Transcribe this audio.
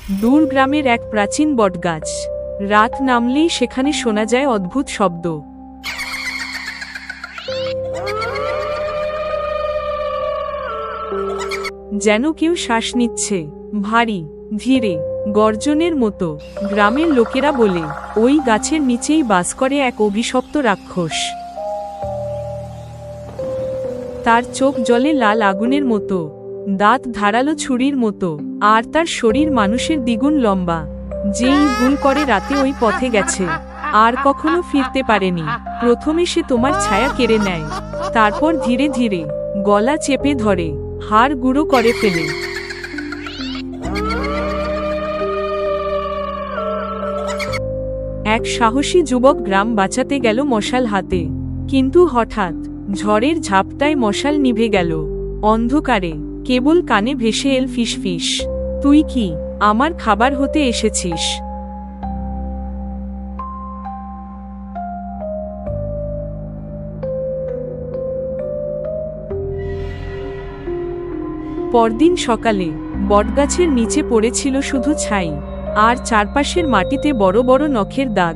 দূর গ্রামের এক প্রাচীন বটগাছ। রাত নামলেই সেখানে শোনা যায় অদ্ভুত শব্দ। যেন কেউ শ্বাস নিচ্ছে, ভারী, ধীরে, গর্জনের মতো। গ্রামের লোকেরা বলে, ওই গাছের নিচেই বাস করে এক অভিশপ্ত রাক্ষস। তার চোখ জ্বলে লাল আগুনের মতো, দাঁত ধারালো ছুরির মতো, আর তার শরীর মানুষের দ্বিগুণ লম্বা। যেই ভুল করে রাতে ওই পথে গেছে, আর কখনো ফিরতে পারেনি। প্রথমে সে তোমার ছায়া কেড়ে নেয়, তারপর ধীরে ধীরে গলা চেপে ধরে, হাড় গুঁড়ো করে ফেলে। এক সাহসী যুবক গ্রাম বাঁচাতে গেল মশাল হাতে, কিন্তু হঠাৎ ঝড়ের ঝাপটায় মশাল নিভে গেল। অন্ধকারে কেবল কানে ভেসে এল ফিসফিস, তুই কি আমার খাবার হতে এসেছিস? পরদিন সকালে বটগাছের নিচে পড়েছিল শুধু ছাই, আর চারপাশের মাটিতে বড় বড় নখের দাগ।